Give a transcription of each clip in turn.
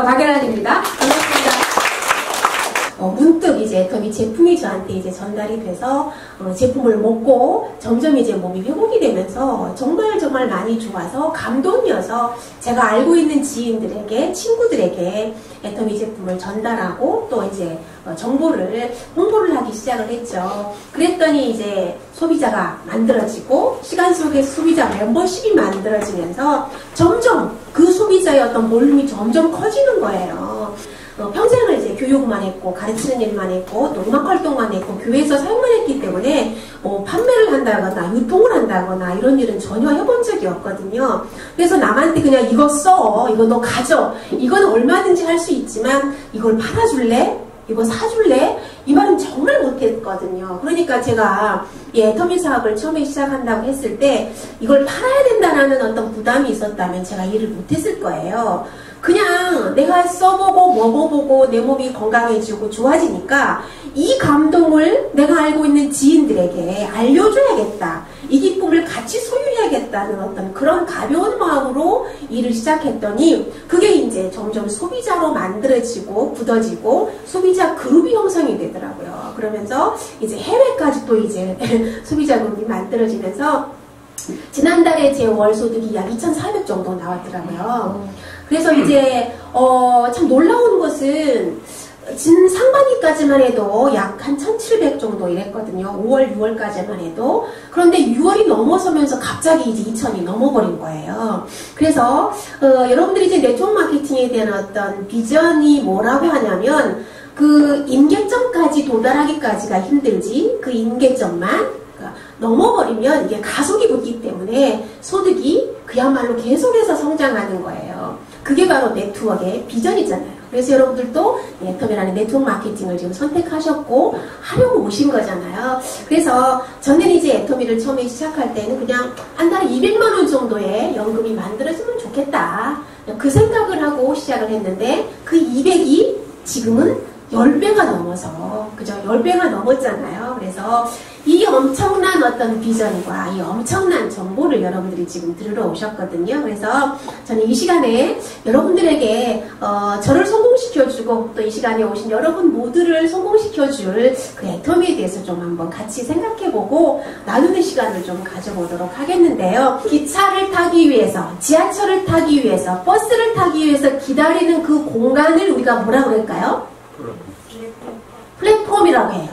박예란입니다. 반갑습니다. 문득 이제 애터미 제품이 저한테 이제 전달이 돼서 제품을 먹고 점점 이제 몸이 회복이 되면서 정말 많이 좋아서 감동이어서 제가 알고 있는 지인들에게, 친구들에게 애터미 제품을 전달하고 또 이제 홍보를 하기 시작을 했죠. 그랬더니 이제 소비자가 만들어지고 시간 속에 소비자 멤버십이 만들어지면서 점점 그 소비자의 어떤 볼륨이 점점 커지는 거예요. 평생을 이제 교육만 했고 가르치는 일만 했고 또 음악 활동만 했고 교회에서 사용만 했기 때문에 판매를 한다거나 유통을 한다거나 이런 일은 전혀 해본 적이 없거든요. 그래서 남한테 그냥 이거 써, 이거 너 가져, 이건 얼마든지 할 수 있지만 이걸 팔아줄래? 이거 사줄래? 이 말은 정말 못했거든요. 그러니까 제가 애터미 사업을 처음에 시작한다고 했을 때 이걸 팔아야 된다는 어떤 부담이 있었다면 제가 일을 못했을 거예요. 그냥 내가 써보고 먹어보고 내 몸이 건강해지고 좋아지니까 이 감동을 내가 알고 있는 지인들에게 알려줘야겠다. 이 기쁨을 같이 소유해야겠다는 어떤 그런 가벼운 마음으로 일을 시작했더니 그게 이제 점점 소비자로 만들어지고 굳어지고 소비자 그룹이 형성이 되더라고요. 그러면서 이제 해외까지 또 이제 소비자 그룹이 만들어지면서 지난달에 제 월 소득이 약 2,400 정도 나왔더라고요. 그래서 이제 참 놀라운 것은 진 상반기까지만 해도 약 한 1,700 정도 이랬거든요. 5월, 6월까지만 해도. 그런데 6월이 넘어서면서 갑자기 이제 2,000이 넘어버린 거예요. 그래서 여러분들이 이제 네트워크 마케팅에 대한 어떤 비전이 뭐라고 하냐면 그 임계점까지 도달하기까지가 힘들지 그 임계점만 넘어버리면 이게 가속이 붙기 때문에 소득이 그야말로 계속해서 성장하는 거예요. 그게 바로 네트워크의 비전이잖아요. 그래서 여러분들도 애터미라는 네트워크 마케팅을 지금 선택하셨고 하려고 오신 거잖아요. 그래서 저는 이제 애터미를 처음에 시작할 때는 그냥 한 달에 200만 원 정도의 연금이 만들어지면 좋겠다. 그 생각을 하고 시작을 했는데 그 200이 지금은 10배가 넘어서, 그죠? 10배가 넘었잖아요. 그래서 이 엄청난 어떤 비전과 이 엄청난 정보를 여러분들이 지금 들으러 오셨거든요. 그래서 저는 이 시간에 여러분들에게 저를 성공시켜주고 또 이 시간에 오신 여러분 모두를 성공시켜줄 그 애터미에 대해서 좀 한번 같이 생각해보고 나누는 시간을 좀 가져보도록 하겠는데요. 기차를 타기 위해서, 지하철을 타기 위해서, 버스를 타기 위해서 기다리는 그 공간을 우리가 뭐라 그럴까요? 플랫폼이라고 해요.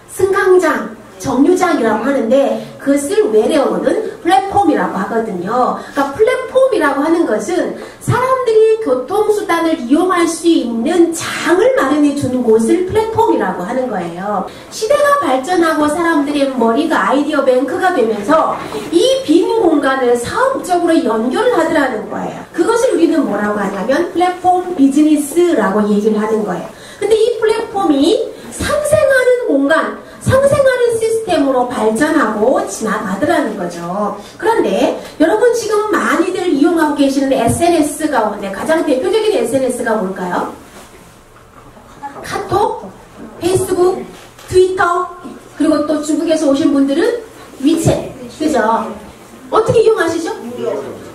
승강장, 정류장이라고 하는데 그것을 외래어로는 플랫폼이라고 하거든요. 그러니까 플랫폼이라고 하는 것은 사람들이 교통수단을 이용할 수 있는 장을 마련해 주는 곳을 플랫폼이라고 하는 거예요. 시대가 발전하고 사람들의 머리가 아이디어 뱅크가 되면서 이 빈 공간을 사업적으로 연결을 하더라는 거예요. 그것을 우리는 뭐라고 하냐면 플랫폼 비즈니스라고 얘기를 하는 거예요. 근데 이 플랫폼이 상생하는 공간, 상생하는 시스템으로 발전하고 지나가더라는 거죠. 그런데 여러분 지금 많이들 이용하고 계시는 SNS 가운데 가장 대표적인 SNS가 뭘까요? 카톡, 페이스북, 트위터, 그리고 또 중국에서 오신 분들은 위챗, 그죠? 어떻게 이용하시죠?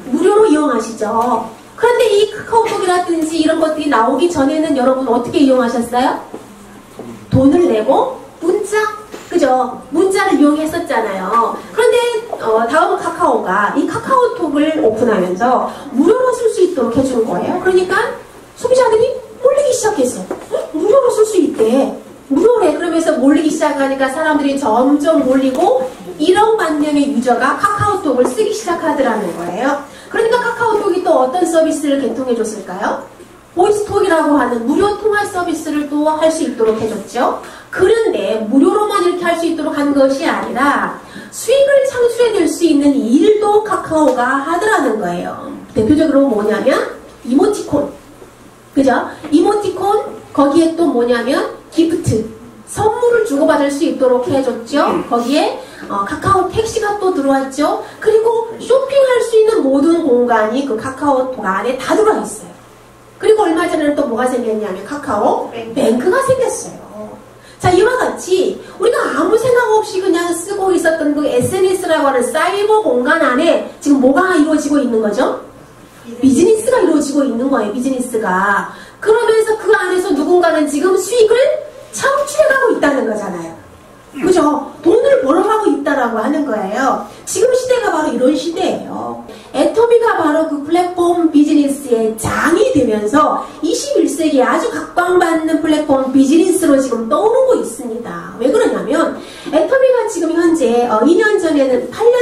무료로 이용하시죠. 그런데 이 카카오톡이라든지 이런 것들이 나오기 전에는 여러분 어떻게 이용하셨어요? 돈을 내고 문자, 그죠? 문자를 이용했었잖아요. 그런데 다음은 카카오가 이 카카오톡을 오픈하면서 무료로 쓸 수 있도록 해주는 거예요. 그러니까 소비자들이 몰리기 시작했어. 무료로 쓸 수 있대. 무료래. 그러면서 몰리기 시작하니까 사람들이 점점 몰리고 1억만 명의 유저가 카카오톡을 쓰기 시작하더라는 거예요. 그러니까 카카오톡이 또 어떤 서비스를 개통해 줬을까요? 보이스톡이라고 하는 무료 통화 서비스를 또 할 수 있도록 해줬죠. 그런데 무료로만 이렇게 할 수 있도록 한 것이 아니라 수익을 창출해낼 수 있는 일도 카카오가 하더라는 거예요. 대표적으로 뭐냐면 이모티콘, 그죠? 이모티콘, 거기에 또 뭐냐면 기프트, 선물을 주고받을 수 있도록 해줬죠. 거기에 카카오 택시가 또 들어왔죠. 그리고 쇼핑할 수 있는 모든 공간이 그 카카오톡 안에 다 들어와 있어요. 그리고 얼마 전에는 또 뭐가 생겼냐면 카카오 뱅크가 생겼어요. 자, 이와 같이 우리가 아무 생각 없이 그냥 쓰고 있었던 그 SNS라고 하는 사이버 공간 안에 지금 뭐가 이루어지고 있는 거죠? 비즈니스가 이루어지고 있는 거예요. 비즈니스가. 그 그 안에서 누군가는 지금 수익을 창출해가고 있다는 거잖아요. 그죠? 돈을 벌어가고 있다라고 하는 거예요. 지금 시대가 바로 이런 시대예요. 애터미가 바로 그 플랫폼 비즈니스의 장이 되면서 21세기에 아주 각광받는 플랫폼 비즈니스로 지금 떠오르고 있습니다. 왜 그러냐면 애터미가 지금 현재 8년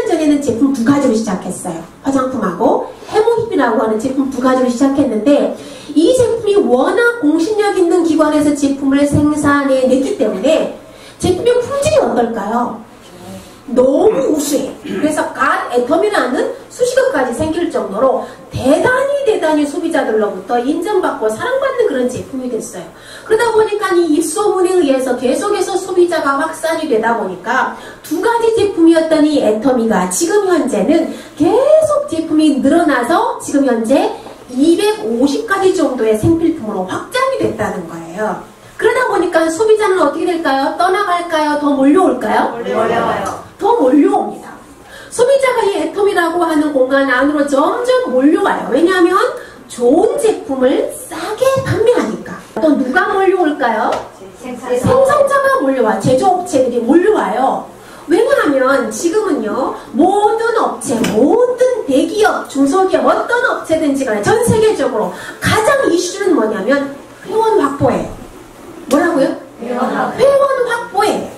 전에는 제품 두 가지로 시작했어요. 화장품하고 해모힙이라고 하는 제품 두 가지로 시작했는데 이 제품이 워낙 공신력 있는 기관에서 제품을 생산해냈기 때문에 제품의 품질이 어떨까요? 너무 우수해. 그래서 갓 애터미라는 수식어까지 생길 정도로 대단히 소비자들로부터 인정받고 사랑받는 그런 제품이 됐어요. 그러다 보니까 이 입소문에 의해서 계속해서 소비자가 확산이 되다 보니까 두 가지 제품이었던 이 애터미가 지금 현재는 계속 제품이 늘어나서 지금 현재 250가지 정도의 생필품으로 확장이 됐다는 거예요. 그러다 보니까 소비자는 어떻게 될까요? 떠나갈까요? 더 몰려올까요? 몰려와요. 더 몰려옵니다. 소비자가 이 애터미라고 하는 공간 안으로 점점 몰려와요. 왜냐하면 좋은 제품을 싸게 판매하니까. 또 누가 몰려올까요? 생산자가 몰려와. 제조업체들이 몰려와요. 왜냐하면 지금은요, 모든 업체, 모든 대기업, 중소기업, 어떤 업체든지 간에 전 세계적으로 가장 이슈는 뭐냐면 회원 확보예요. 뭐라고요? 회원 확보예요.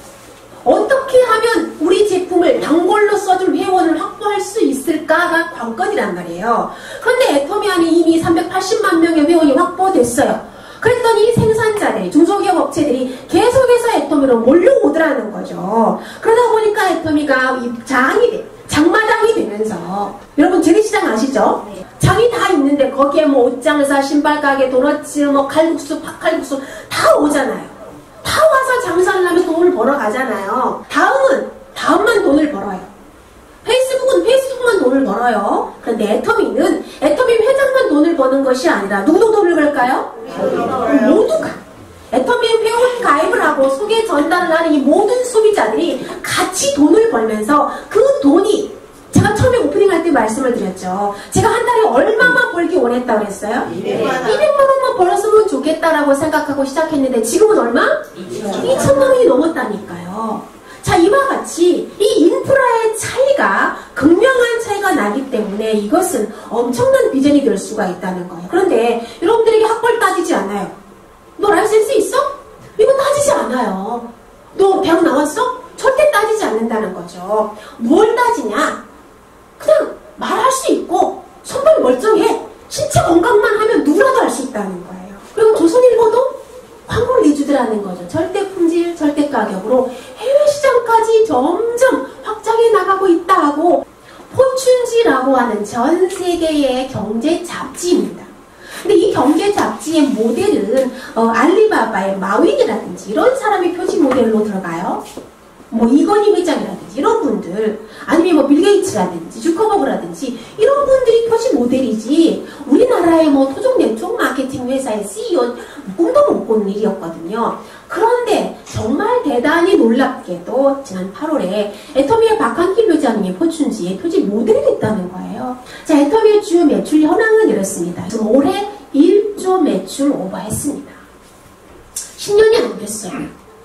어떻게 하면 우리 제품을 단골로 써줄 회원을 확보할 수 있을까가 관건이란 말이에요. 그런데 애터미 안에 이미 380만 명의 회원이 확보됐어요. 그랬더니 생산자들이, 중소기업 업체들이 계속해서 애터미로 몰려오더라는 거죠. 그러다 보니까 애터미가 장마당이 되면서, 여러분 재래시장 아시죠? 네. 장이 다 있는데 거기에 뭐 옷장사, 신발가게, 도너츠, 뭐 칼국수, 팥칼국수 다 오잖아요. 다 와서 장사를 하면 돈을 벌어 가잖아요. 다음만 돈을 벌어요. 페이스북만 돈을 벌어요. 그런데 애터미 회장만 돈을 버는 것이 아니라 누구도 돈을 벌까요? 모두가. 애터미 회원 가입을 하고 소개 전달을 하는 이 모든 소비자들이 같이 돈을 벌면서 그 돈이, 제가 처음에 오프닝 할 때 말씀을 드렸죠. 제가 한 달에 얼마만 벌기 원했다고 그랬어요? 200만 원만 벌었으면 좋겠다라고 생각하고 시작했는데 지금은 얼마? 2천만 원이 넘었다니까요. 자, 이와 같이 이 인프라의 차이가, 극명한 차이가 나기 때문에 이것은 엄청난 비전이 될 수가 있다는 거예요. 그런데 여러분들에게 학벌 따지지 않아요. 너 라이센스 있어? 이거 따지지 않아요. 너 대학 나왔어? 절대 따지지 않는다는 거죠. 뭘 따지냐? 그냥 말할 수 있고 손발 멀쩡해. 신체 건강만 하면 누구라도 할 수 있다는 거예요. 그리고 조선일보도 광고를 내주더라는 거죠. 절대 품질, 절대 가격으로 해외 시장까지 점점 확장해 나가고 있다 하고, 포춘지라고 하는 전 세계의 경제 잡지입니다. 근데 이 경제 잡지의 모델은 알리바바의 마윈이라든지 이런 사람이 표지 모델로 들어가요. 뭐 이건희 회장이라든지 이런 분들, 아니면 뭐 빌 게이츠라든지 주커버그라든지 이런 분들이 표지 모델이지, 우리나라의 뭐 토종 네트워크 마케팅 회사의 CEO 꿈도 못 꾸는 일이었거든요. 그런데 정말 대단히 놀랍게도 지난 8월에 애터미의 박한길 회장님이 포춘지의 표지 모델이 됐다는 거예요. 자, 애터미의 주요 매출 현황은 이렇습니다. 지금 올해 1조 매출 오버했습니다. 10년이 안 됐어요.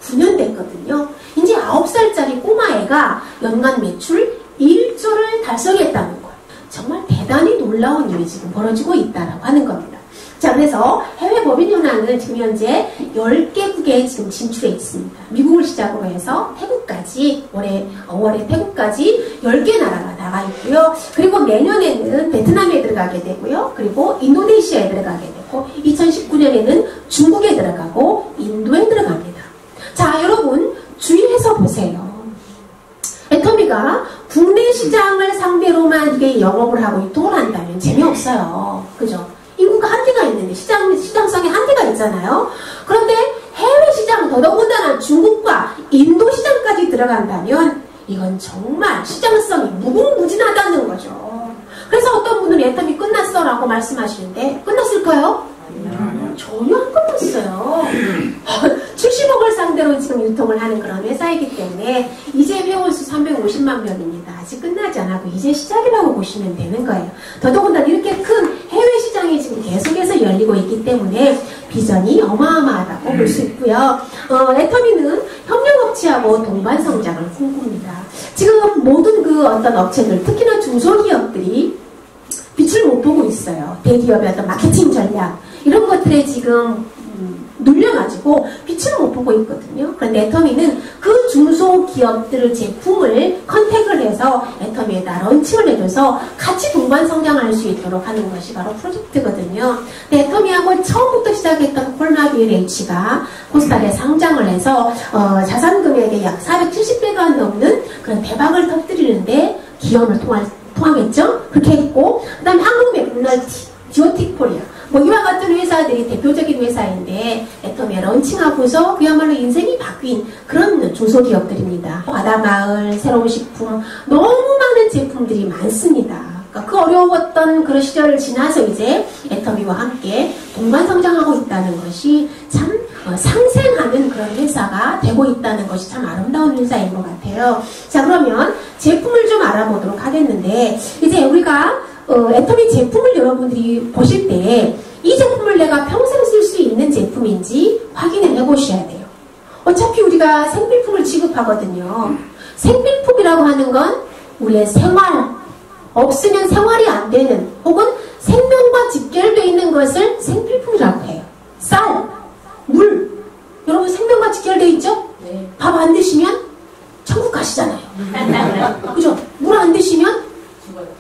9년 됐거든요. 이제 9살짜리 꼬마애가 연간 매출 1조를 달성했다는 거예요. 정말 대단히 놀라운 일이 지금 벌어지고 있다라고 하는 겁니다. 자, 그래서 해외 법인 현황은 지금 현재 10개국에 지금 진출해 있습니다. 미국을 시작으로 해서 태국까지, 올해 5월에 태국까지 10개 나라가 나가 있고요. 그리고 내년에는 베트남에 들어가게 되고요. 그리고 인도네시아에 들어가게 되고, 2019년에는 중국에 들어가고 인도에 들어갑니다. 자, 여러분 주의해서 보세요. 애터미가 국내 시장을 상대로만 이게 영업을 하고 유통을 한다면 재미없어요. 그죠? 인구가 한계가 있는데, 시장성에 한계가 있잖아요. 그런데 해외 시장, 더더군다나 중국과 인도 시장까지 들어간다면 이건 정말 시장성이 무궁무진하다는 거죠. 그래서 어떤 분은 애터미 끝났어 라고 말씀하시는데, 끝났을까요? 전혀 안 끝났어요. 70억을 상대로 지금 유통을 하는 그런 회사이기 때문에 이제 회원수 350만 명입니다. 아직 끝나지 않았고 이제 시작이라고 보시면 되는 거예요. 더더군다나 이렇게 큰 해외 시장이 지금 계속해서 열리고 있기 때문에 비전이 어마어마하다고 볼 수 있고요. 애터미는 협력업체하고 동반성장을 꿈꿉니다. 지금 모든 그 어떤 업체들, 특히나 중소기업들이 빛을 못 보고 있어요. 대기업의 어떤 마케팅 전략 이런 것들에 지금 눌려가지고 빛을 못 보고 있거든요. 그런데 애터미는 그 중소기업들의 제품을 컨택을 해서 애터미에다 런칭을 해줘서 같이 동반 성장할 수 있도록 하는 것이 바로 프로젝트거든요. 근데 애터미하고 처음부터 시작했던 콜라비엘H가 코스닥에 상장을 해서 자산 금액이 약 470배가 넘는 그런 대박을 터뜨리는데 기업을 통하겠죠? 그렇게 했고, 그 다음에 한국맥도날드, 디오틱코리아 뭐 이와 같은 회사들이 대표적인 회사인데 애터미에 런칭하고서 그야말로 인생이 바뀐 그런 중소기업들입니다. 바다마을, 새로운 식품, 너무 많은 제품들이 많습니다. 그러니까 그 어려웠던 그런 시절을 지나서 이제 애터미와 함께 동반성장하고 있다는 것이 참 상생하는 그런 회사가 되고 있다는 것이 참 아름다운 회사인 것 같아요. 자, 그러면 제품을 좀 알아보도록 하겠는데, 이제 우리가 애터미 제품을 여러분들이 보실 때 이 제품을 내가 평생 쓸 수 있는 제품인지 확인을 해보셔야 돼요. 어차피 우리가 생필품을 취급하거든요. 생필품이라고 하는 건 우리의 생활, 없으면 생활이 안 되는, 혹은 생명과 직결되어 있는 것을 생필품이라고 해요. 쌀, 물, 여러분 생명과 직결되어 있죠? 네. 밥 안 드시면 천국 가시잖아요. 그죠? 물 안 드시면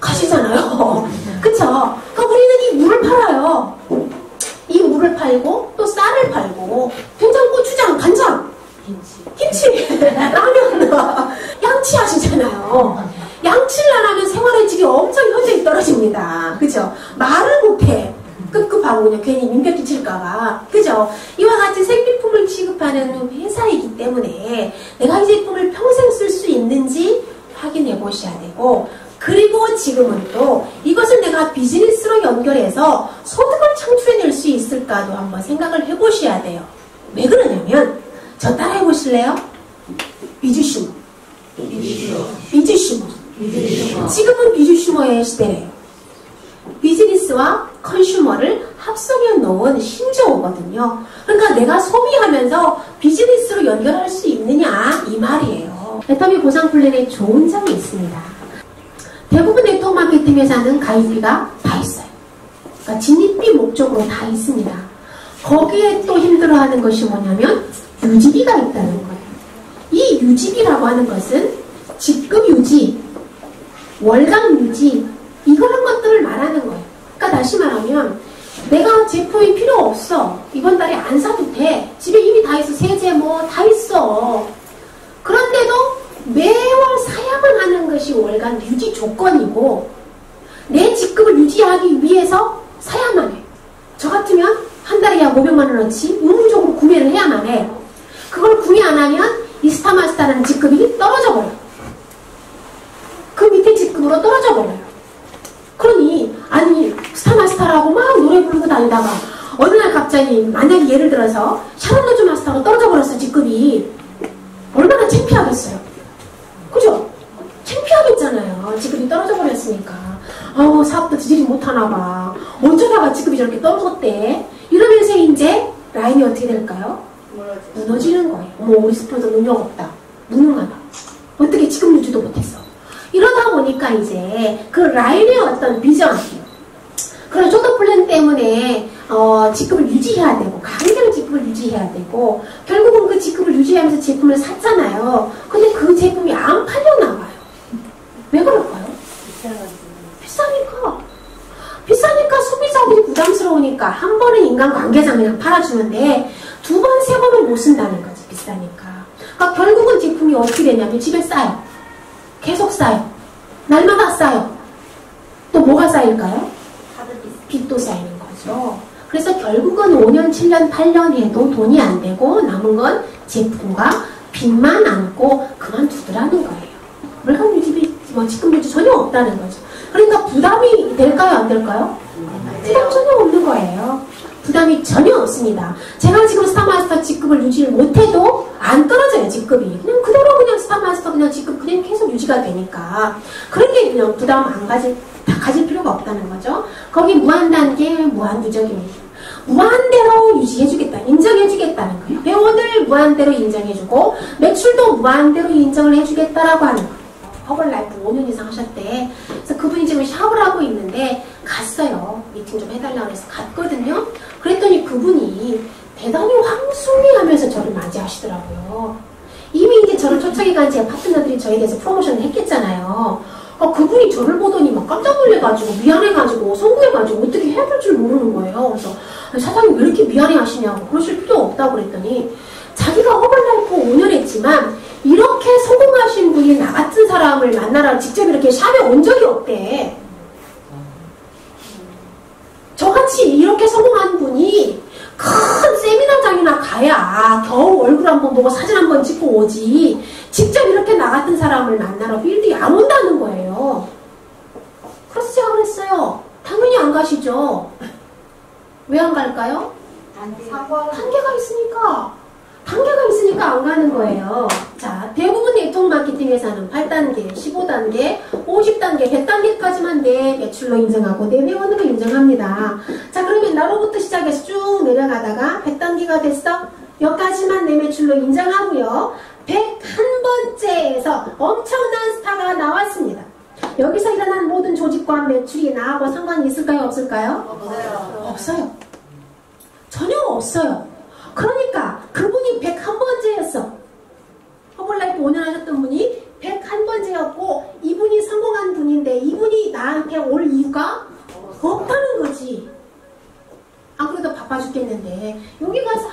가시잖아요. 그쵸? 그러니까 우리는 이 물을 팔아요. 이 물을 팔고 또 쌀을 팔고 된장, 고추장, 간장, 김치, 라면, 양치 하시잖아요. 양치를 안 하면 생활의 질이 엄청 현저히 떨어집니다. 그죠? 말을 못해. 급급하고 그냥 괜히 민폐 끼칠까봐. 그죠? 이와 같이 생필품을 취급하는 회사이기 때문에 내가 이 제품을 평생 쓸 수 있는지 확인해 보셔야 되고, 그리고 지금은 또 이것을 내가 비즈니스로 연결해서 소득을 창출해낼 수 있을까도 한번 생각을 해보셔야 돼요. 왜 그러냐면, 저 따라해 보실래요? 비즈슈머. 지금은 비즈슈머의 시대래요. 비즈니스와 컨슈머를 합성해 놓은 신조어거든요. 그러니까 내가 소비하면서 비즈니스로 연결할 수 있느냐 이 말이에요. 애터미 보상 플랜에 좋은 점이 있습니다. 대부분 네트워크 마케팅 회사는 가입비가 다 있어요. 그러니까 진입비 목적으로 다 있습니다. 거기에 또 힘들어하는 것이 뭐냐면 유지비가 있다는 거예요. 이 유지비라고 하는 것은 직급 유지, 월간 유지, 이런 것들을 말하는 거예요. 그러니까 다시 말하면 내가 제품이 필요 없어. 이번 달에 안 사도 돼. 집에 이미 다 있어. 세제 뭐 다 있어. 그런데도 매월 사양을 하는 것이 월간 유지 조건이고, 내 직급을 유지하기 위해서 사야만 해. 저 같으면 한 달에 약 500만 원어치 의무적으로 구매를 해야만 해. 그걸 구매 안 하면 이 스타마스터라는 직급이 떨어져 버려. 그 밑에 직급으로 떨어져 버려요. 그러니 아니 스타마스터라고 막 노래 부르고 다니다가 어느 날 갑자기 만약에 예를 들어서 샤론 로즈 마스터로 떨어져 버렸어. 직급이 얼마나 창피하겠어요. 그죠? 창피하겠잖아요. 직급이 떨어져 버렸으니까. 사업도 지지리 못하나 봐. 어쩌다가 직급이 저렇게 떨어졌대. 이러면서 이제 라인이 어떻게 될까요? 무너지는 거예요. 어머, 우리 스폰서 능력 없다. 무능하다. 어떻게 직급 유지도 못했어. 이러다 보니까 이제 그 라인의 어떤 비전, 그런 쇼트 플랜 때문에 직급을 유지해야 되고, 강제로 직급을 유지해야 되고, 결국은 그 직급을 유지하면서 제품을 샀잖아요. 근데 그 제품이 안 팔려 나와요. 왜 그럴까요? 비싸니까 소비자들이 부담스러우니까 한 번은 인간관계상 그냥 팔아주는데 두 번, 세 번은 못 쓴다는 거지. 비싸니까. 그러니까 결국은 제품이 어떻게 되냐면 집에 쌓여. 계속 쌓여. 날마다 쌓여. 또 뭐가 쌓일까요? 빚도 쌓이는 거죠. 그래서 결국은 5년, 7년, 8년 해도 돈이 안 되고 남은 건 제품과 빚만 안고 그만두더라는 거예요. 월간 유지비, 직급 유지 전혀 없다는 거죠. 그러니까 부담이 될까요? 안 될까요? 부담 전혀 없는 거예요. 부담이 전혀 없습니다. 제가 지금 스타마스터 직급을 유지를 못해도 안 떨어져요. 직급이 그냥 그대로 그냥 스타마스터 그냥 직급 그냥 계속 유지가 되니까 그렇게 그냥 부담 안 가질 필요가 없다는 거죠. 거기 무한단계, 무한누적입니다. 무한대로 유지해주겠다, 인정해주겠다는 거예요. 회원을 무한대로 인정해주고 매출도 무한대로 인정을 해주겠다라고 하는 거예요. 허벌라이프 5년 이상 하셨대. 그래서 그분이 지금 샤워를 하고 있는데 갔어요. 미팅 좀 해달라고 해서 갔거든요. 그랬더니 그분이 대단히 황송해하면서 저를 맞이하시더라고요. 이미 이제 저를 초창기간 제 파트너들이 저에 대해서 프로모션을 했겠잖아요. 그분이 저를 보더니 막 깜짝 놀래가지고 미안해가지고 송구해가지고 어떻게 해야 될 줄 모르는 거예요. 그래서 사장님 왜 이렇게 미안해 하시냐고, 그러실 필요 없다고 그랬더니 자기가 허벌라이프 5년 했지만 이렇게 성공하신 분이 나 같은 사람을 만나라 직접 이렇게 샵에 온 적이 없대. 저같이 이렇게 성공한 분이 큰 세미나장이나 가야 겨우 얼굴 한번 보고 사진 한번 찍고 오지 직접 이렇게 나 같은 사람을 만나러 필드에 안 온다는 거예요. 그래서 제가 그랬어요. 당연히 안 가시죠. 왜 안 갈까요? 단계가 있으니까. 단계가 있으니까 안 가는 거예요. 자, 대부분 네트워크 마케팅에서는 8단계, 15단계, 50단계, 100단계까지만 내 매출로 인정하고 내 회원으로 인정합니다. 자, 그러면 나로부터 시작해서 쭉 내려가다가 100단계가 됐어? 여기까지만 내 매출로 인정하고요. 101번째에서 엄청난 스타가 나왔습니다. 여기서 일어난 모든 조직과 매출이 나하고 상관이 있을까요? 없을까요? 없어요. 없어요. 전혀 없어요. 그러니까 그분이 101번째였어. 허벌라이프 5년 하셨던 분이 101번째였고 이분이 성공한 분인데 이분이 나한테 올 이유가 없다는 거지. 안 그래도 바빠 죽겠는데 여기 가서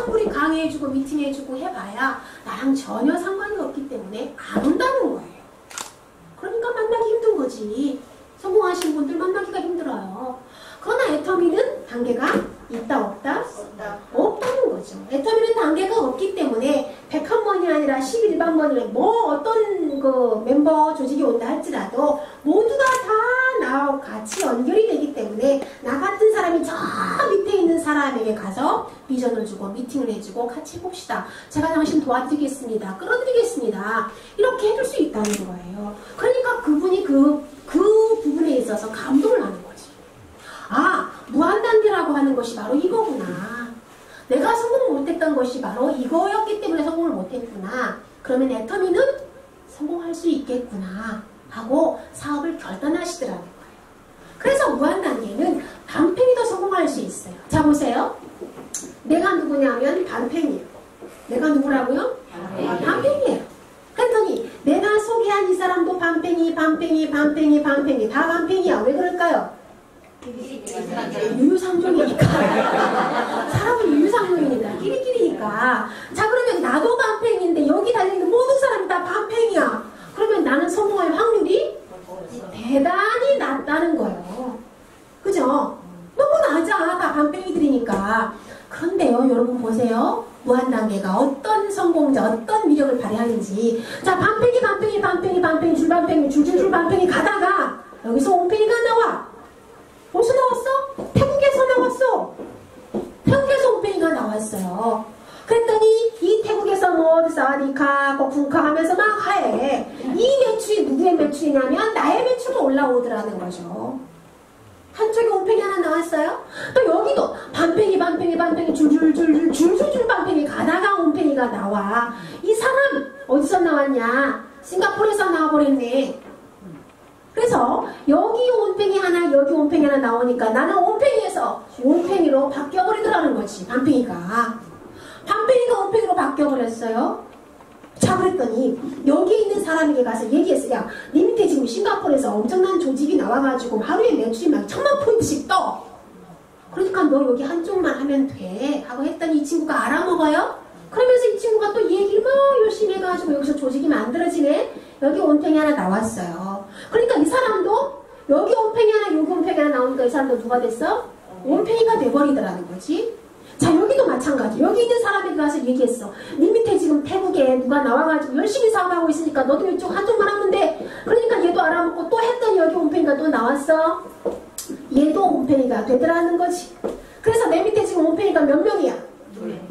아무리 강의해주고 미팅해주고 해봐야 나랑 전혀 상관이 없기 때문에 안 온다는 거예요. 그러니까 만나기 힘든 거지. 성공하신 분들 만나기가 힘들어요. 그러나 애터미는 단계가 있다 없다? 없다는 거죠. 애터미는 단계가 없기 때문에 101번이 아니라 11번이나 뭐 어떤 그 멤버 조직이 온다 할지라도 모두가 다 나하고 같이 연결이 되기 때문에 나 같은 사람이 저 밑에 있는 사람에게 가서 비전을 주고 미팅을 해주고 같이 해봅시다. 제가 당신 도와드리겠습니다. 끌어드리겠습니다. 이렇게 해줄 수 있다는 거예요. 그러니까 그분이 그 부분에 있어서 감동을 하는 거지. 아, 무한단계라고 하는 것이 바로 이거구나. 내가 성공 못했던 것이 바로 이거였기 때문에 성공을 못했구나. 그러면 애터미는 성공할 수 있겠구나 하고 사업을 결단하시더라는 거예요. 그래서 무한단계는 반팽이도 성공할 수 있어요. 자, 보세요. 내가 누구냐면 반팽이에요. 내가 누구라고요? 반팽이에요. 그랬더니 내가 소개한 이 사람도 반팽이 다 반팽이야. 왜 그럴까요? 유유상종이니까. 사람은 유유상종이니까. 끼리끼리니까. 자, 그러면 나도 반팽인데 여기 달려있는 모든 사람이 다 반팽이야. 그러면 나는 성공할 확률이 대단히 낮다는 거예요. 그죠? 너무 낮아. 다 반팽이들이니까. 그런데요, 여러분 보세요. 무한단계가 어떤 성공자, 어떤 위력을 발휘하는지. 자, 반팽이, 줄줄 반팽이 가다가 여기서 옹팽이가 나와. 어디서 나왔어? 태국에서 나왔어. 태국에서 옹팽이가 나왔어요. 그랬더니 이 태국에서 뭐 사디카, 거쿵카 하면서 막 하해. 이 매출이 누구의 매출이냐면 나의 매출도 올라오더라는 거죠. 한쪽에 옹팽이 하나 나왔어요. 또 여기도 반팽이 줄줄 반팽이 가다가 옹팽이가 나와. 이 사람 어디서 나왔냐? 싱가포르에서 나와버렸네. 그래서 여기 온팽이 하나 여기 온팽이 하나 나오니까 나는 온팽이에서 온팽이로 바뀌어버리더라는 거지. 반팽이가 온팽이로 바뀌어버렸어요. 자, 그랬더니 여기 있는 사람에게 가서 얘기했어. 야, 니 밑에 지금 싱가포르에서 엄청난 조직이 나와가지고 하루에 매출이 막 1000,000포인트씩 떠. 그러니까 너 여기 한쪽만 하면 돼 하고 했더니 이 친구가 알아먹어요. 그러면서 이 친구가 또 얘기를 막 열심히 해가지고 여기서 조직이 만들어지네. 여기 온팽이 하나 나왔어요. 그러니까 이 사람도 여기 온팽이 하나 여기 온팽이 하나 나오니까 이 사람도 누가 됐어? 온팽이가 돼버리더라는 거지. 자, 여기도 마찬가지. 여기 있는 사람에게 가서 얘기했어. 니 밑에 지금 태국에 누가 나와가지고 열심히 사업하고 있으니까 너도 이쪽 한쪽만 하면 돼. 그러니까 얘도 알아먹고 또 했더니 여기 온팽이가 또 나왔어. 얘도 온팽이가 되더라는 거지. 그래서 내 밑에 지금 온팽이가 몇 명이야?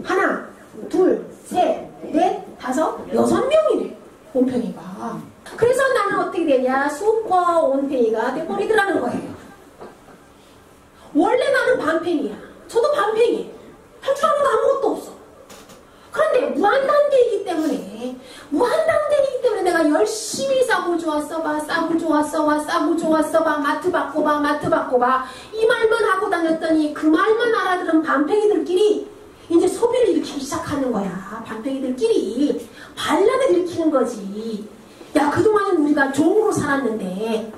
하나, 둘, 셋, 넷, 다섯, 6명이래. 온팽이가. 그래서 나는 어떻게 되냐? 슈퍼 온팽이가 돼버리더라는 거예요. 원래 나는 반팽이야. 저도 반팽이에요. 할 줄 아는 거 아무것도 없어. 그런데 무한단계이기 때문에 내가 열심히 싸고 좋았어 봐, 싸고 좋았어 봐, 싸고 좋았어 봐, 마트 바꿔봐, 마트 바꿔봐, 이 말만 하고 다녔더니 그 말만 알아들은 반팽이들끼리 이제 소비를 일으키기 시작하는 거야. 반팽이들끼리 반란을 일으키는 거지. 야, 그동안은 우리가 종으로 살았는데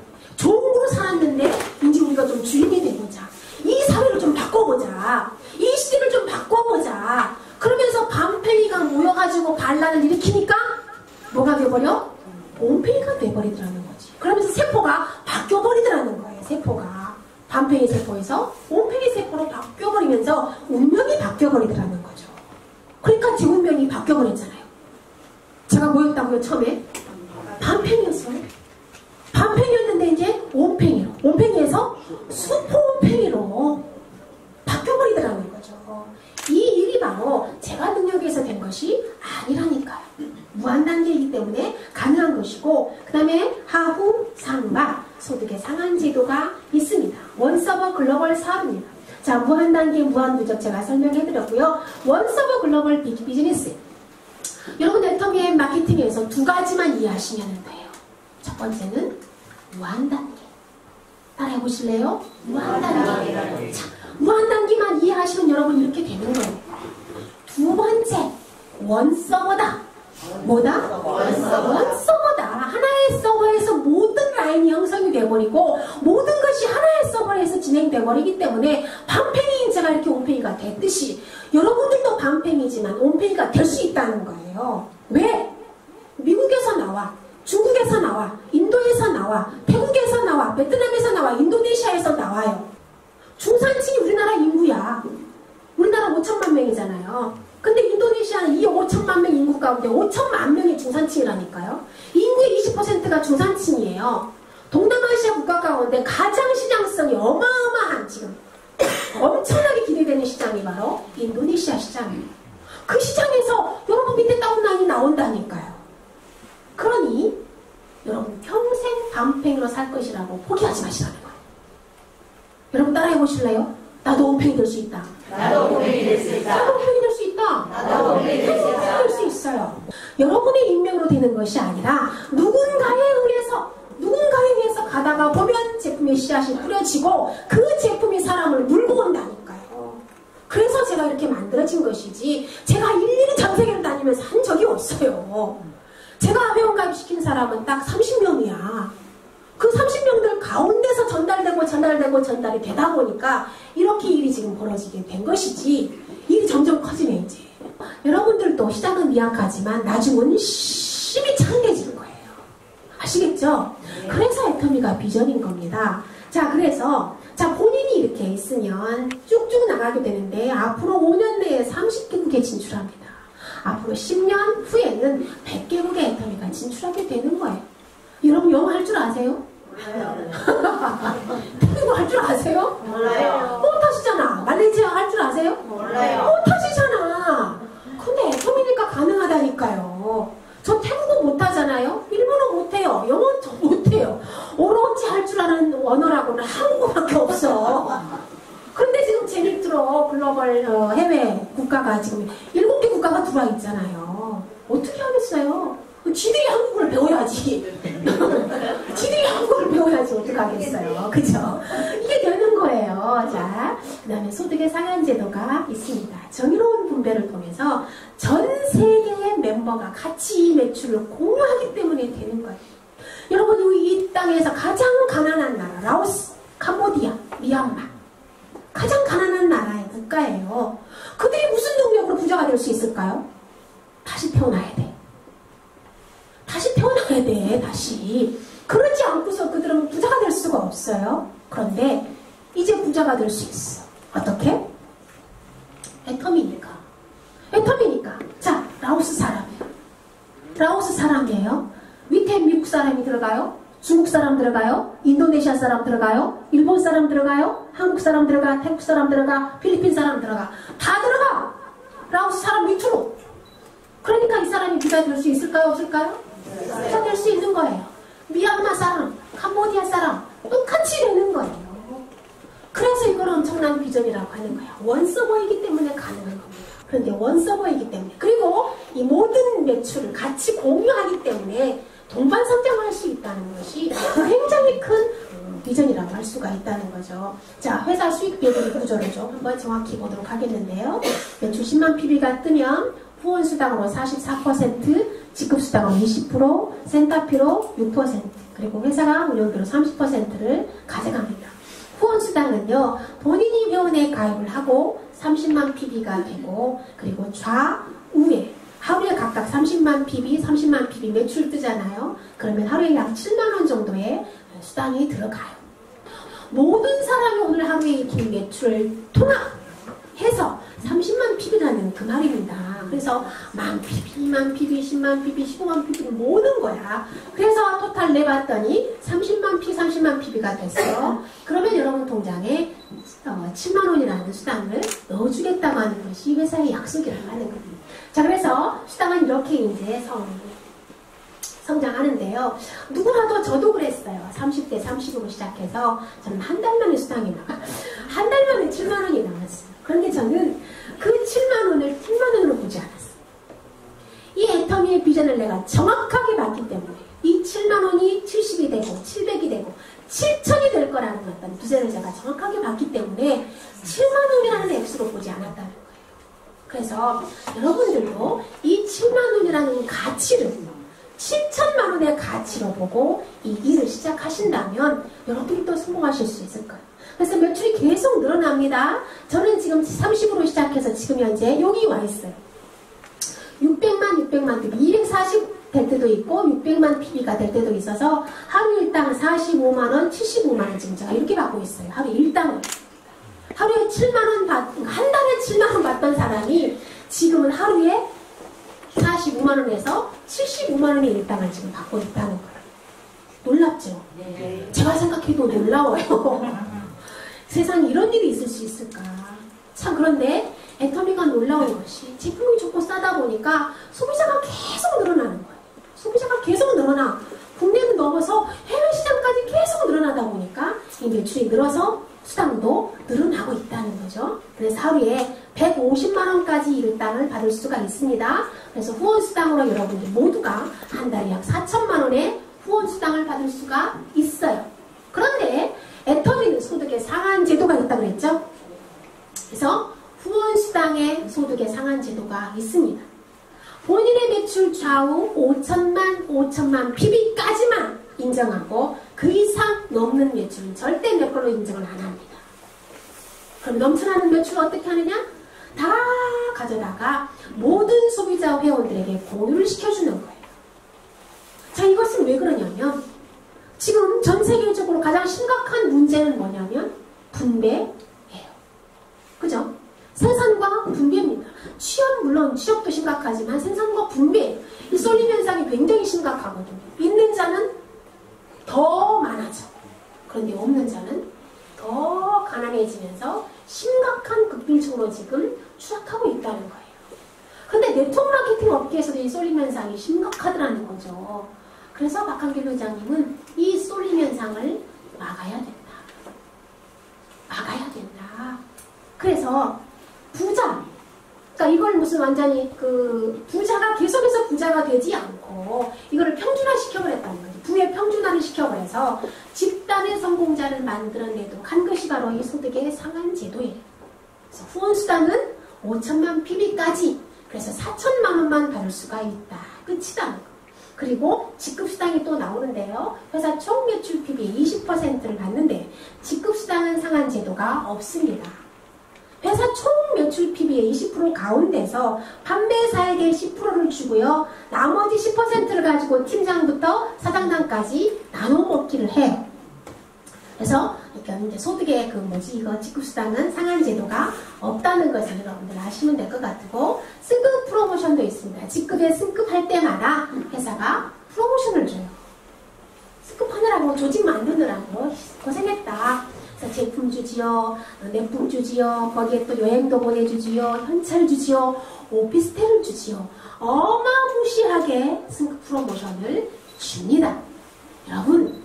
이제 우리가 좀 주인이 되보자. 이 사회를 좀 바꿔보자. 이 시대를 좀 바꿔보자. 그러면서 반팽이가 모여가지고 반란을 일으키니까 뭐가 돼버려? 온팽이가 돼버리더라는 거지. 그러면서 세포가 바뀌어버리더라는 거예요. 세포가 반팽이 세포에서 온팽이 세포로 바뀌어버리면서 운명이 바뀌어버리더라는 거죠. 그러니까 제 운명이 바뀌어버렸잖아요. 제가 뭐였다고요? 처음에 반팽이였어요. 반팽이였는데 이제 온팽이로, 온팽이에서 수포온팽이로 바뀌어버리더라는 거죠. 이 일이 바로 제가 능력에서 된 것이 아니라니까요. 무한단계이기 때문에 가능한 것이고, 그 다음에 하후, 상바, 소득의 상한 제도가 있습니다. 원서버 글로벌 사업입니다. 자, 무한단계, 무한누적 제가 설명해드렸고요. 원서버 글로벌 비즈니스. 여러분, 네트워크 마케팅에서 두 가지만 이해하시면 돼요. 첫 번째는 무한단계. 따라해보실래요? 무한단계. 자, 무한단계만 이해하시면 여러분 이렇게 되는 거예요. 두 번째, 원서버다. 뭐다? 원서버다. 하나의 서버에서 모든 라인이 형성이 돼버리고 모든 것이 하나의 서버에서 진행돼버리기 때문에 반팽이인 제가 이렇게 온팽이가 됐듯이 여러분들도 반팽이지만 온팽이가 될 수 있다는 거예요. 왜? 미국에서 나와, 중국에서 나와, 인도에서 나와, 태국에서 나와, 베트남에서 나와, 인도네시아에서 나와요. 중산층이 우리나라 인구야. 우리나라 5천만 명이잖아요. 근데 인도네시아는 이 5천만 명 인구 가운데 5천만 명이 중산층이라니까요. 인구의 20%가 중산층이에요. 동남아시아 국가 가운데 가장 시장성이 어마어마한, 지금 엄청나게 기대되는 시장이 바로 인도네시아 시장이에요. 그 시장에서 여러분 밑에 다운라인이 나온다니까요. 그러니 여러분 평생 반팽이로 살 것이라고 포기하지 마시라는 거예요. 여러분 따라해 보실래요? 나도 온팽이 될 수 있다. 나도 온팽이 될 수 있다. 나도 온팽이 될 수 있다. 나도 온팽이 될 수 있다. 될 수 있어요. 여러분의 인명으로 되는 것이 아니라 누군가에 의해서 가다가 보면 제품의 씨앗이 뿌려지고 그 제품이 사람을 물고 온다니까요. 그래서 제가 이렇게 만들어진 것이지 제가 일일이 전 세계를 다니면서 한 적이 없어요. 제가 회원가입시킨 사람은 딱 30명이야. 그 30명들 가운데서 전달이 되다 보니까 이렇게 일이 지금 벌어지게 된 것이지, 일이 점점 커지네 이제. 여러분들도 시작은 미약하지만 나중은 심히 창대해지는 거예요. 아시겠죠? 그래서 애터미가 비전인 겁니다. 자, 그래서 본인이 이렇게 있으면 쭉쭉 나가게 되는데 앞으로 5년 내에 30개국에 진출합니다. 앞으로 10년 후에는 100개국의 애터미가 진출하게 되는 거예요. 여러분 영어 할 줄 아세요? 몰라요. 태국어 할 줄 아세요? 몰라요. 못하시잖아. 말레이시아 할 줄 아세요? 몰라요. 못하시잖아. 근데 애터미니까 가능하다니까요. 저 태국어 못하잖아요. 일본어 못해요. 영어 저 못해요. 오로지 할 줄 아는 언어라고는 한국어밖에 없어. 근데 지금 제니트로 글로벌 해외 국가가 지금 7개 국가가 들어와 있잖아요. 어떻게 하겠어요? 지들이 한국어를 배워야지. 지들이 한국어를 배워야지 어떡하겠어요. 그죠? 이게 되는 거예요. 자, 그 다음에 소득의 상한제도가 있습니다. 정의로운 분배를 통해서 전 세계의 멤버가 같이 이 매출을 공유하기 때문에 되는 거예요. 여러분, 이 땅에서 가장 가난한 나라, 라오스, 캄보디아, 미얀마. 가장 가난한 나라의 국가예요. 그들이 무슨 능력으로 부자가 될 수 있을까요? 다시 태어나야 돼. 다시 태어나야 돼, 다시. 그러지 않고서 그들은 부자가 될 수가 없어요. 그런데 이제 부자가 될 수 있어. 어떻게? 애터미니까. 자, 라오스 사람이에요. 라오스 사람이에요. 밑에 미국 사람이 들어가요? 중국 사람 들어가요? 인도네시아 사람 들어가요? 일본 사람 들어가요? 한국 사람 들어가? 태국 사람 들어가? 필리핀 사람 들어가? 다 들어가! 라오스 사람 밑으로. 그러니까 이 사람이 부자 될 수 있을까요? 없을까요? 부자 될 수 있는 거예요. 미얀마 사람, 캄보디아 사람 똑같이 되는 거예요. 그래서 이건 엄청난 비전. 비전이라고 하는 거야. 원서버이기 때문에 가능한 겁니다. 그런데 원서버이기 때문에, 그리고 이 모든 매출을 같이 공유하기 때문에 동반 성장할 수 있다는 것이 굉장히 큰 비전이라고 할 수가 있다는 거죠. 자, 회사 수익 비율 구조를 좀 한번 정확히 보도록 하겠는데요. 매출 10만 PB가 뜨면 후원수당으로 44%, 지급수당으로 20%, 센터피로 6%, 그리고 회사가 운영비로 30%를 가져갑니다. 후원수당은요, 본인이 회원에 가입을 하고 30만 PB가 되고, 그리고 좌우에 하루에 각각 30만 PB, 30만 PB 매출 뜨잖아요. 그러면 하루에 약 7만원 정도의 수당이 들어가요. 모든 사람이 오늘 하루에 이렇게 매출을 통합해서 30만 PB라는 그 말입니다. 그래서 만 PB, 2만 PB, 10만 PB, 15만 PB를 모으는 거야. 그래서 토탈 내봤더니 30만 PB, 30만 PB가 됐어. 그러면 여러분 통장에 7만 원이라는 수당을 넣어주겠다고 하는 것이 회사의 약속이라고 하는 겁니다. 자, 그래서 수당은 이렇게 이제 성장하는데요. 누구라도 저도 그랬어요. 30대 30으로 시작해서 저는 한 달 만에 수당이 나가. 한 달 만에 7만 원이 나왔어요. 그런데 저는 그 7만 원을 7만 원으로 보지 않았어요. 이 애터미의 비전을 내가 정확하게 봤기 때문에 이 7만 원이 70이 되고 700이 되고 7천이 될 거라는 어떤 부재를 제가 정확하게 봤기 때문에 7만 원이라는 액수로 보지 않았다는 거예요. 그래서 여러분들도 이 7만 원이라는 가치를 7천만 원의 가치로 보고 이 일을 시작하신다면 여러분이 또 성공하실 수 있을 거예요. 그래서 매출이 계속 늘어납니다. 저는 지금 30으로 시작해서 지금 현재 여기 와 있어요. 600만 PB, 240 될 때도 있고 600만 PB가 될 때도 있어서 하루 일당 45만원, 75만원 지금 제가 이렇게 받고 있어요. 하루 일당을. 하루에 7만원 한 달에 7만원 받던 사람이 지금은 하루에 45만원에서 75만원의 일당을 지금 받고 있다는 거예요. 놀랍죠? 네. 제가 생각해도 놀라워요. 세상에 이런 일이 있을 수 있을까? 참, 그런데 애터미가 놀라운 것이 제품이 좋고 싸다 보니까 소비자가 계속 늘어나는 거예요. 소비자가 계속 늘어나. 국내는 넘어서 해외 시장까지 계속 늘어나다 보니까 이 매출이 늘어서 수당도 늘어나고 있다는 거죠. 그래서 하루에 150만원까지 일당을 받을 수가 있습니다. 그래서 후원수당으로 여러분들 모두가 한 달에 약 4천만원의 후원수당을 받을 수가 있어요. 그런데 애터미는 소득의 상한 제도가 있다고 그랬죠? 그래서 후원수당의 소득의 상한 제도가 있습니다. 본인의 매출 좌우 5천만 PB까지만 인정하고 그 이상 넘는 매출은 절대 몇 걸로 인정을 안 합니다. 그럼 넘쳐나는 매출을 어떻게 하느냐? 다 가져다가 모든 소비자 회원들에게 공유를 시켜주는 거예요. 자, 이것은 왜 그러냐면 지금 전 세계적으로 가장 심각한 문제는 뭐냐면 분배예요. 그죠? 생산과 분배입니다. 취업, 물론 취업도 심각하지만 생산과 분배, 이 쏠림 현상이 굉장히 심각하거든요. 있는 자는 더 많아져. 그런데 없는 자는 더 가난해지면서 심각한 극빈층으로 지금 추락하고 있다는 거예요. 근데 네트워크 마케팅 업계에서도 이 쏠림 현상이 심각하더라는 거죠. 그래서 박한길 회장님은 이 쏠림 현상을 막아야 된다. 막아야 된다. 그래서 부자, 그러니까 이걸 무슨 완전히 부자가 계속해서 부자가 되지 않고 이거를 평준화 시켜버렸다는 거죠. 부의 평준화를 시켜버려서 집단의 성공자를 만들어내도록 한 것이 바로 이 소득의 상한 제도예요. 그래서 후원수당은 5천만 PB까지, 그래서 4천만 원만 받을 수가 있다. 끝이라는 거. 그리고 지급수당이 또 나오는데요. 회사 총 매출 PB의 20%를 받는데 지급수당은 상한 제도가 없습니다. 회사 총 매출 PB의 20% 가운데서 판매사에게 10%를 주고요. 나머지 10%를 가지고 팀장부터 사장단까지 나눠 먹기를 해요. 그래서 그러니까 이제 소득의 이거 지급수당은 상한 제도가 없다는 것을 여러분들 아시면 될 것 같고, 승급 프로모션도 있습니다. 직급에 승급할 때마다 회사가 프로모션을 줘요. 승급하느라고 조직 만드느라고 고생했다. 그래서 제품 주지요, 내품 주지요, 거기에 또 여행도 보내주지요, 현찰 주지요, 오피스텔을 주지요. 어마무시하게 승급 프로모션을 줍니다. 여러분,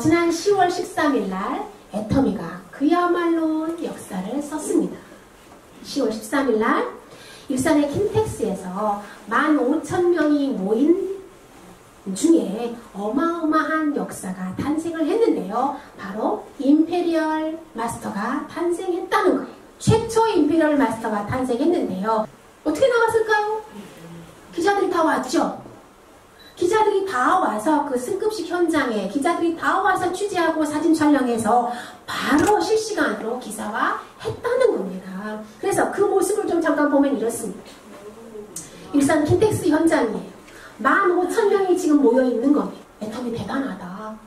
지난 10월 13일 날 애터미가 그야말로 역사를 썼습니다. 10월 13일 날 일산의 킨텍스에서 15,000명이 모인 중에 어마어마한 역사가 탄생을 했는데요. 바로 임페리얼 마스터가 탄생했다는 거예요. 최초의 임페리얼 마스터가 탄생했는데요. 어떻게 나왔을까요? 기자들이 다 왔죠. 기자들이 다 와서 그 승급식 현장에 기자들이 다 와서 취재하고 사진 촬영해서 바로 실시간으로 기사화했다는 겁니다. 그래서 그 모습을 좀 잠깐 보면 이렇습니다. 일산 킨텍스 현장이에요. 15,000명이 지금 모여있는 겁니다. 애텀이 대단하다.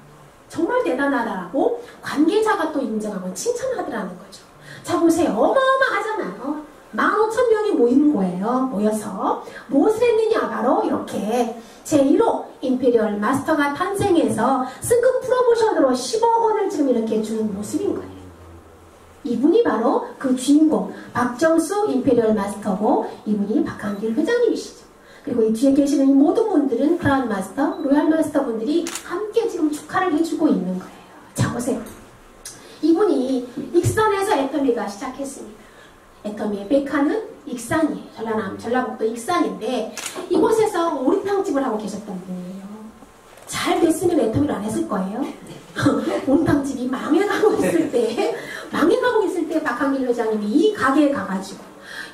정말 대단하다라고 관계자가 또 인정하고 칭찬하더라는 거죠. 자 보세요. 어마어마하잖아요. 15,000명이 모인 거예요. 모여서 무엇을 했느냐. 바로 이렇게 제1호 임페리얼 마스터가 탄생해서 승급 프로모션으로 10억 원을 지금 이렇게 주는 모습인 거예요. 이분이 바로 그 주인공 박정수 임페리얼 마스터고 이분이 박한길 회장님이시죠. 그리고 이 뒤에 계시는 이 모든 분들은 크라운 마스터, 로얄 마스터 분들이 함께 지금 축하를 해주고 있는 거예요. 자 보세요. 이분이 익산에서 애터미가 시작했습니다. 애터미의 백화는 익산이에요. 전라북도 익산인데 이곳에서 오리탕집을 하고 계셨던 분이에요. 잘 됐으면 애터미를 안 했을 거예요. 오리탕집이 망해가고 있을 때 박한길 회장님이 이 가게에 가가지고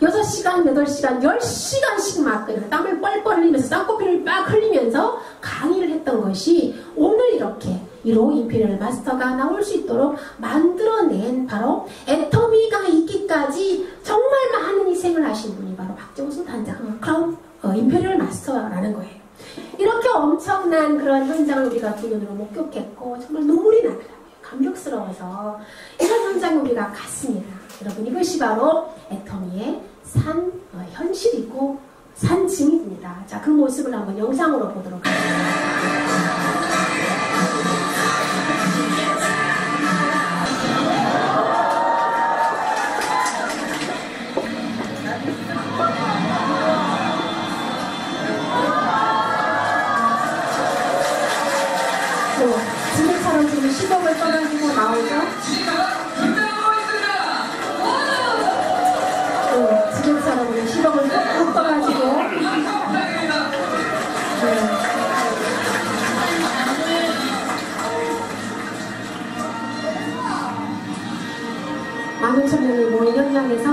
6시간, 8시간, 10시간씩 막 그냥 땀을 뻘뻘 흘리면서 쌍꺼풀을 막 흘리면서 강의를 했던 것이 오늘 이렇게 1호 임페리얼 마스터가 나올 수 있도록 만들어낸 바로 애터미가 있기까지 정말 많은 희생을 하신 분이 바로 박정수 단장, 크라운 임페리얼 마스터라는 거예요. 이렇게 엄청난 그런 현장을 우리가 두 눈으로 목격했고 정말 눈물이 나더라고요. 감격스러워서 이런 현장에 우리가 갔습니다. 여러분 이것이 바로 애터미의 현실이고 산증입니다. 자, 그 모습을 한번 영상으로 보도록 하겠습니다. 지금처럼 지금 10억을 떠가지고 나오죠? 지금처럼 10억을 꼭 떠가지고 많은 청년이 모인 현장에서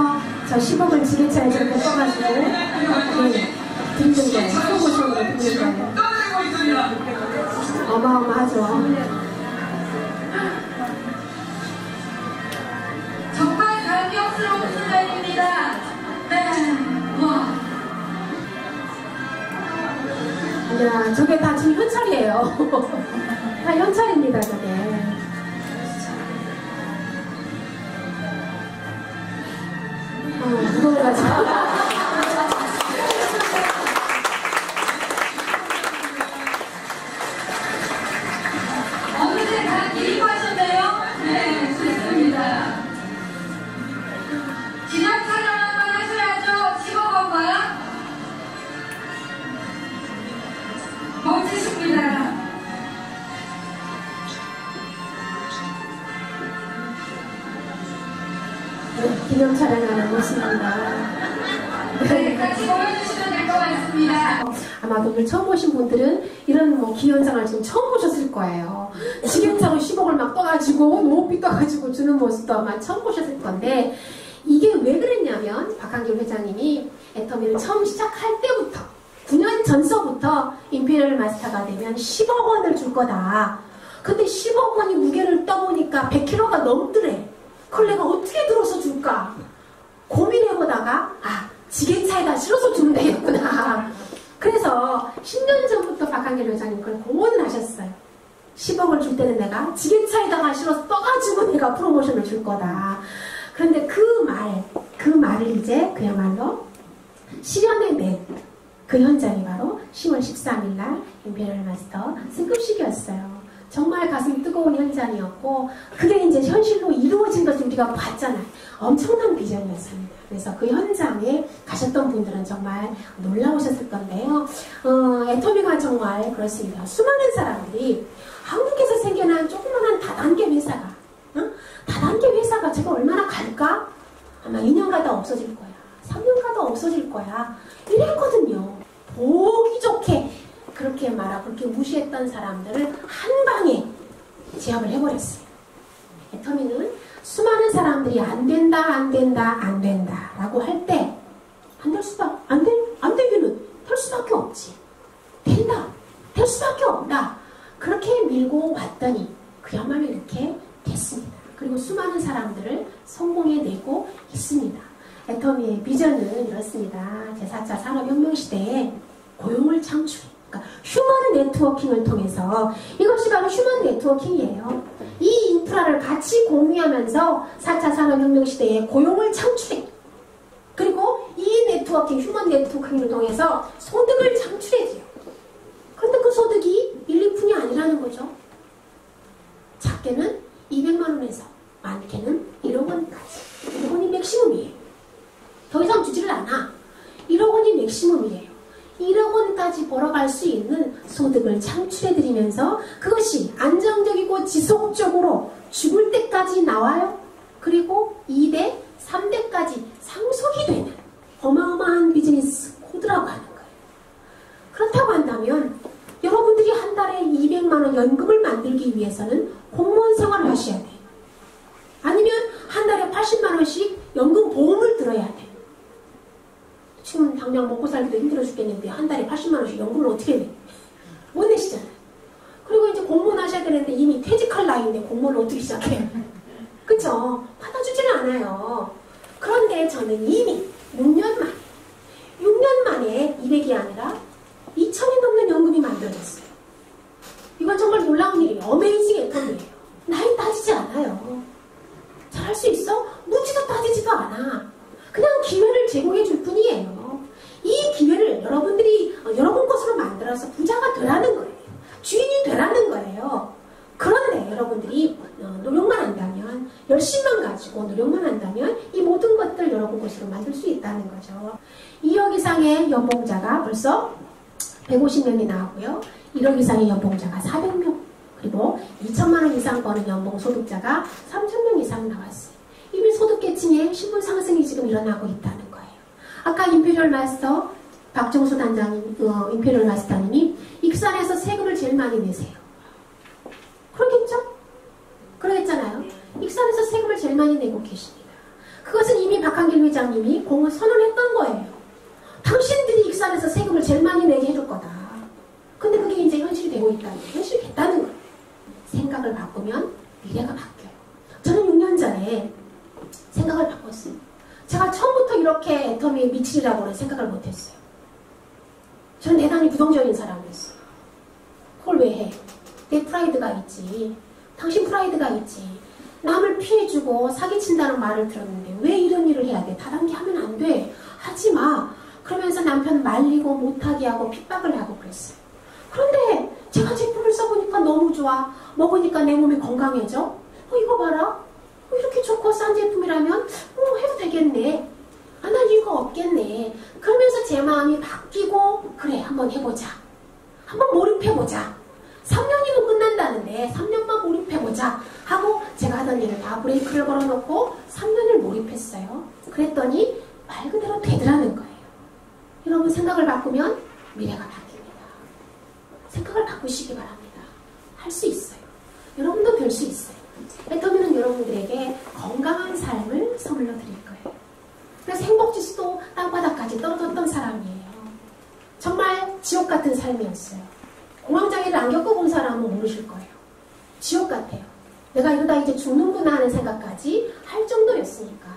저 10억을 지게차에 저렇게 떠가지고 듣는 거예요. 프로모션으로 듣는 거예요. 어마어마하죠. 정말 감격스러운 순간입니다. 네. 와. 야, 저게 다 지금 현찰이에요. 다 현찰입니다, 저게. 무거워가지고. 어느새 다 기입하셨나요? 네, 좋습니다. 기념 촬영 한번 하셔야죠. 10억 원과 멋지십니다. 기념 촬영하는 모습입니다. 네, 같이 보여주시면 될 것 같습니다. 아마도 오늘 처음 보신 분들은 이런 기현상을 지금 처음 보셨을 거예요. 지게차로 10억을 막 떠가지고 높이 떠가지고 주는 모습도 아마 처음 보셨을 건데 이게 왜 그랬냐면 박한길 회장님이 애터미를 처음 시작할 때부터 9년 전서부터 임페리얼 마스터가 되면 10억 원을 줄 거다. 근데 10억 원이 무게를 떠보니까 100kg가 넘더래. 그걸 내가 어떻게 들어서 줄까? 고민해보다가 지게차에다 실어서 주면 되겠구나. 그래서 10년 전부터 박한길 회장님 그걸 공언을 하셨어요. 10억을 줄 때는 내가 지게차에다가 실어서 떠가지고 내가 프로모션을 줄 거다. 그런데 그 말을 이제 그야말로 실현해 낸 그 현장이 바로 10월 13일 날 임페리얼 마스터 승급식이었어요. 정말 가슴이 뜨거운 현장이었고 그게 이제 현실로 이루어진 것을 우리가 봤잖아요. 엄청난 비전이었습니다. 그래서 그 현장에 가셨던 분들은 정말 놀라우셨을 건데요. 애터미가 정말 그렇습니다. 수많은 사람들이 한국에서 생겨난 조그마한 다단계 회사가 한 방에 제압을 해버렸어요. 애터미는 수많은 사람들이 안 된다 라고 할 때 안 되기는 될 수밖에 없지. 된다, 될 수밖에 없다. 그렇게 밀고 왔더니 그야말로 이렇게 됐습니다. 그리고 수많은 사람들을 성공해내고 있습니다. 애터미의 비전은 이렇습니다. 제4차 산업혁명 시대에 고용을 창출, 그러니까 휴먼 네트워킹을 통해서, 이것이 바로 휴먼 네트워킹이에요. 이 인프라를 같이 공유하면서 4차 산업혁명 시대에 고용을 창출해. 그리고 이 네트워킹, 휴먼 네트워킹을 통해서 소득을 창출해줘요. 그런데 그 소득이 1, 2푼이 아니라는 거죠. 작게는 200만 원에서 많게는 1억 원까지. 1억 원이 맥시멈이에요. 더 이상 주지를 않아. 1억 원이 맥시멈이에요. 1억 원까지 벌어갈 수 있는 소득을 창출해드리면서 그것이 안정적이고 지속적으로 죽을 때까지 나와요. 그리고 2대, 3대까지 상속이 되는 어마어마한 비즈니스 코드라고 하는 거예요. 그렇다고 한다면 여러분들이 한 달에 200만 원 연금을 만들기 위해서는 공무원 생활을 하셔야 돼요. 아니면 한 달에 80만 원씩 연금 보험을 들어야 돼요. 지금 당장 먹고 살기도 힘들어 죽겠는데 한 달에 80만 원씩 연금을 어떻게 내? 못 내시잖아요. 그리고 이제 공무원 하셔야 되는데 이미 퇴직할 나이인데 공무원을 어떻게 시작해요? 그쵸? 받아주지는 않아요. 그런데 저는 이미 6년 만에 200이 아니라 2,000이 넘는 연금이 만들어졌어요. 이건 정말 놀라운 일이에요. 어메이징 애터미예요. 나이 따지지 않아요. 잘할 수 있어? 묻지도 따지지도 않아. 그냥 기회를 제공해 줄 뿐이에요. 이 기회를 여러분들이 여러분 것으로 만들어서 부자가 되라는 거예요. 주인이 되라는 거예요. 그런데 여러분들이 노력만 한다면, 열심만 가지고 노력만 한다면 이 모든 것들 여러분 것으로 만들 수 있다는 거죠. 2억 이상의 연봉자가 벌써 150명이 나오고요. 1억 이상의 연봉자가 400명, 그리고 2천만 원 이상 버는 연봉 소득자가 3,000명 이상 나왔어요. 이미 소득계층의 신분 상승이 지금 일어나고 있다는 거예요. 아까 임페리얼 마스터 박정수 단장님, 임페리얼 마스터님이 익산에서 세금을 제일 많이 내세요. 그러겠죠? 그러겠잖아요. 익산에서 세금을 제일 많이 내고 계십니다. 그것은 이미 박한길 회장님이 공을 선언했던 거예요. 당신들이 익산에서 세금을 제일 많이 내게 해줄 거다. 근데 그게 이제 현실이 되고 있다는 거예요. 현실이 됐다는 거예요. 생각을 바꾸면 미래가 바뀌어요. 저는 6년 전에 생각을 바꿨어요. 제가 처음부터 이렇게 애터미에 미치리라고는 생각을 못했어요. 저는 대단히 부정적인 사람이었어요. 그걸 왜 해? 내 프라이드가 있지. 당신 프라이드가 있지. 남을 피해주고 사기친다는 말을 들었는데 왜 이런 일을 해야 돼? 다단계 하면 안 돼. 하지 마. 그러면서 남편 말리고 못하게 하고 핍박을 하고 그랬어요. 그런데 제가 제품을 써보니까 너무 좋아. 먹으니까 내 몸이 건강해져. 이거 봐라. 이렇게 좋고 싼 제품이라면 해도 되겠네. 안 할 이유가 없겠네. 그러면서 제 마음이 바뀌고 그래 한번 해보자. 한번 몰입해보자. 3년이면 끝난다는데 3년만 몰입해보자 하고 제가 하던 일을 다 브레이크를 걸어놓고 3년을 몰입했어요. 그랬더니 말 그대로 되더라는 거예요. 여러분 생각을 바꾸면 미래가 바뀝니다. 생각을 바꾸시기 바랍니다. 할 수 있어요. 여러분도 별 수 있어요. 애터미는 여러분들에게 건강한 삶을 선물로 드릴 거예요. 그래서 행복지수도 땅바닥까지 떨어졌던 사람이에요. 정말 지옥 같은 삶이었어요. 공황장애를 안 겪어본 사람은 모르실 거예요. 지옥 같아요. 내가 이러다 이제 죽는구나 하는 생각까지 할 정도였으니까.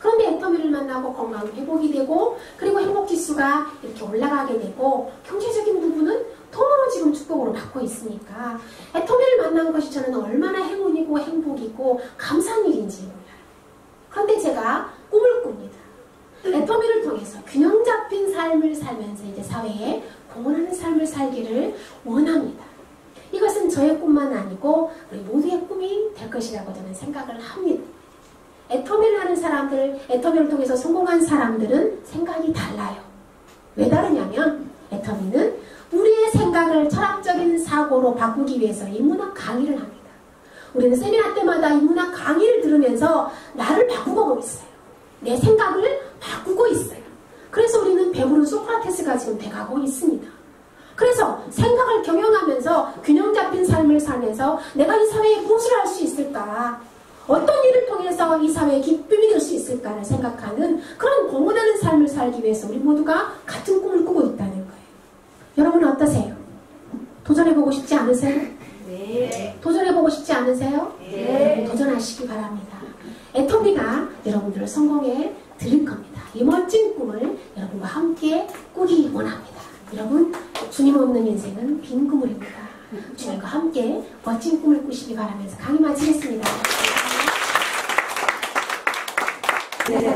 그런데 애터미를 만나고 건강 회복이 되고 그리고 행복지수가 이렇게 올라가게 되고 경제적인 부분은 통으로 지금 축복으로 받고 있으니까 애터미를 만난 것이 저는 얼마나 행운이고 행복이고 감사한 일인지 몰라요. 그런데 제가 꿈을 꿉니다. 애터미를 통해서 균형 잡힌 삶을 살면서 이제 사회에 공헌하는 삶을 살기를 원합니다. 이것은 저의 꿈만 아니고 우리 모두의 꿈이 될 것이라고 저는 생각을 합니다. 애터미를 하는 사람들, 애터미를 통해서 성공한 사람들은 생각이 달라요. 왜 다르냐면 애터미는 우리의 생각을 철학적인 사고로 바꾸기 위해서 인문학 강의를 합니다. 우리는 세미나 때마다 인문학 강의를 들으면서 나를 바꾸고 있어요. 내 생각을 바꾸고 있어요. 그래서 우리는 배부른 소크라테스가 지금 돼가고 있습니다. 그래서 생각을 경영하면서 균형 잡힌 삶을 살면서 내가 이 사회에 무엇을 할 수 있을까? 어떤 일을 통해서 이 사회에 기쁨이 될 수 있을까를 생각하는 그런 고민하는 삶을 살기 위해서 우리 모두가 같은 꿈을 꾸고 있다는 거예요. 여러분은 어떠세요? 도전해보고 싶지 않으세요? 네. 도전해보고 싶지 않으세요? 네. 도전하시기 바랍니다. 애터미가 여러분들을 성공에 드릴 겁니다. 이 멋진 꿈을 여러분과 함께 꾸기 원합니다. 여러분, 주님 없는 인생은 빈 그물입니다. 주님과 함께 멋진 꿈을 꾸시기 바라면서 강의 마치겠습니다. 네.